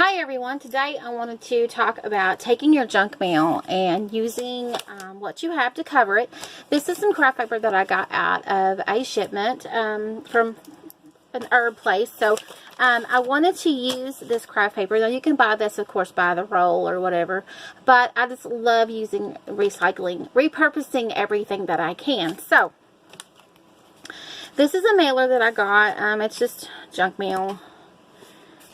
Hi everyone, today I wanted to talk about taking your junk mail and using what you have to cover it. This is some craft paper that I got out of a shipment from an herb place. So I wanted to use this craft paper. Now you can buy this, of course, by the roll or whatever, but I just love using repurposing everything that I can. So this is a mailer that I got. It's just junk mail.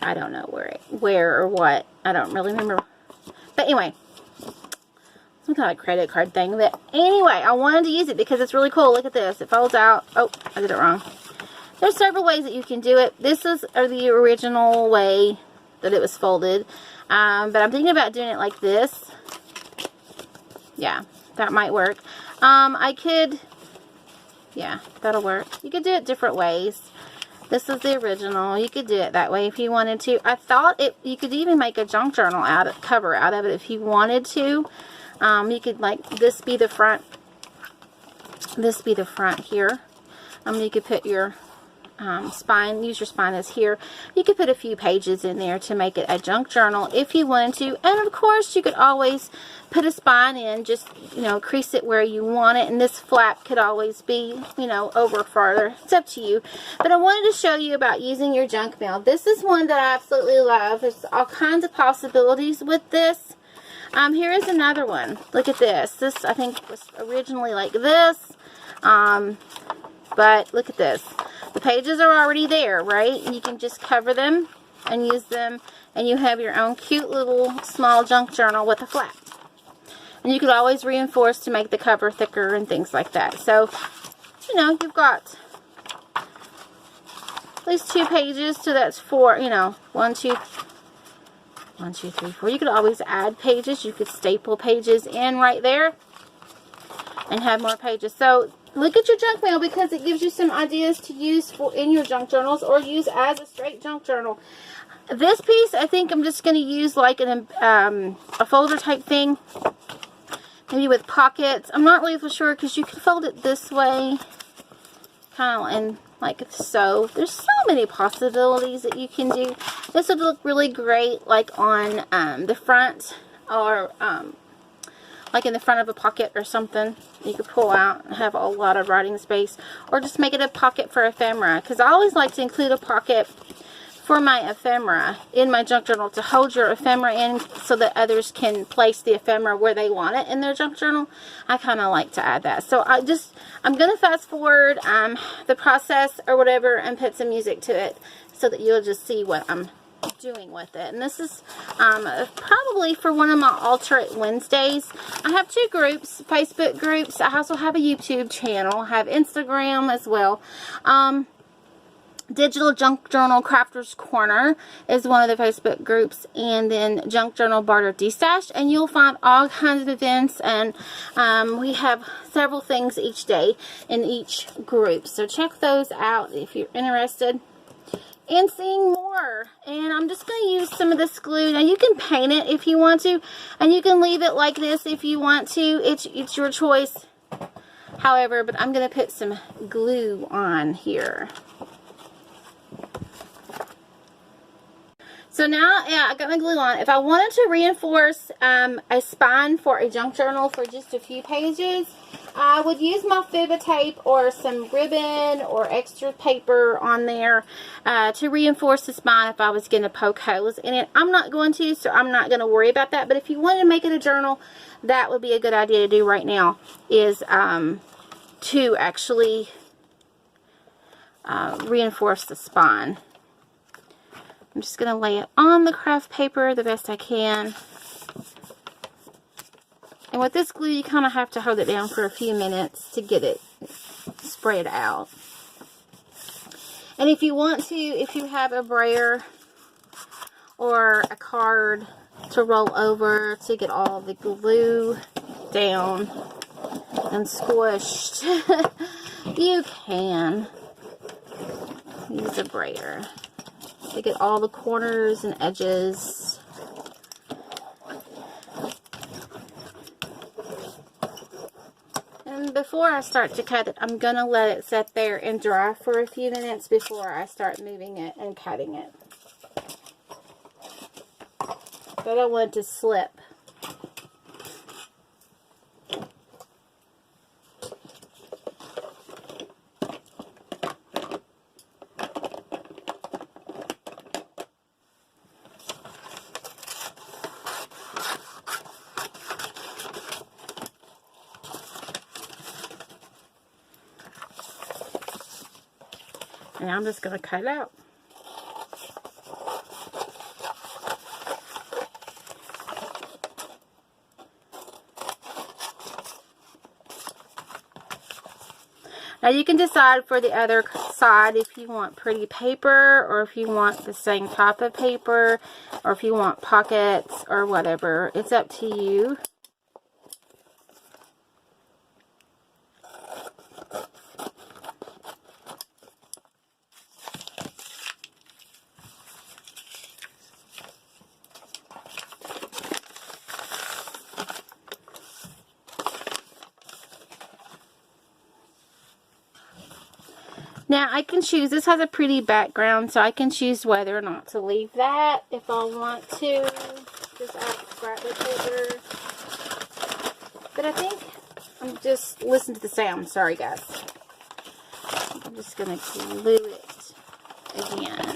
I don't know where or what. I don't really remember. But anyway, some kind of credit card thing. But anyway, I wanted to use it because it's really cool. Look at this. It folds out. Oh, I did it wrong. There's several ways that you can do it. This is the original way that it was folded. But I'm thinking about doing it like this. Yeah, that might work. Yeah, that'll work. You could do it different ways. This is the original. You could do it that way if you wanted to. I thought you could even make a junk journal cover out of it if you wanted to. You could, like, this be the front. This be the front here. You could put your spine, use your spine as here. You could put a few pages in there to make it a junk journal if you wanted to. And of course, you could always put a spine in, just, you know, crease it where you want it. And this flap could always be, you know, over farther. It's up to you. But I wanted to show you about using your junk mail. This is one that I absolutely love. There's all kinds of possibilities with this. Here is another one. Look at this. This, I think, was originally like this. But look at this. The pages are already there, right? And you can just cover them and use them, and you have your own cute little small junk journal with a flap. And you could always reinforce to make the cover thicker and things like that. So, you know, you've got at least 2 pages, so that's 4, you know, 1, 2, 3, 4. You could always add pages. You could staple pages in right there and have more pages. So look at your junk mail, because it gives you some ideas to use in your junk journals or use as a straight junk journal. This piece, I think I'm just going to use like a folder type thing, maybe with pockets. I'm not really for sure, because you can fold it this way, kind of in like so. There's so many possibilities that you can do. This would look really great like on the front, or like in the front of a pocket or something. You could pull out and have a lot of writing space, or just make it a pocket for ephemera, because I always like to include a pocket for my ephemera in my junk journal to hold your ephemera in, so that others can place the ephemera where they want it in their junk journal. I kind of like to add that. So I'm going to fast forward the process or whatever and put some music to it, so that you'll just see what I'm doing with it. And this is probably for one of my Alternate Wednesdays. I have 2 groups, Facebook groups. I also have a YouTube channel. I have Instagram as well. Digital Junk Journal Crafters Corner is one of the Facebook groups, and then Junk Journal Barter Destash, and you'll find all kinds of events, and we have several things each day in each group. So check those out if you're interested and seeing more. And I'm just going to use some of this glue. Now you can paint it if you want to, and you can leave it like this if you want to. It's your choice, however, but I'm going to put some glue on here. So now, yeah, I got my glue on. If I wanted to reinforce a spine for a junk journal for just a few pages, I would use my Fibba tape or some ribbon or extra paper on there to reinforce the spine if I was going to poke holes in it. I'm not going to, so I'm not going to worry about that. But if you wanted to make it a journal, that would be a good idea to do right now, is to actually reinforce the spine. I'm just going to lay it on the craft paper the best I can. And with this glue, you kind of have to hold it down for a few minutes to get it spread out. And if you want to, if you have a brayer or a card to roll over to get all the glue down and squished, you can use a brayer to get all the corners and edges. And before I start to cut it, I'm going to let it sit there and dry for a few minutes before I start moving it and cutting it. I don't want it to slip. And I'm just going to cut it out. Now you can decide for the other side if you want pretty paper, or if you want the same type of paper, or if you want pockets or whatever. It's up to you. Now I can choose, this has a pretty background, so I can choose whether or not to leave that if I want to. Just add scrapbook paper. But I think I'm just, listen to the sound, sorry guys. I'm just going to glue it again.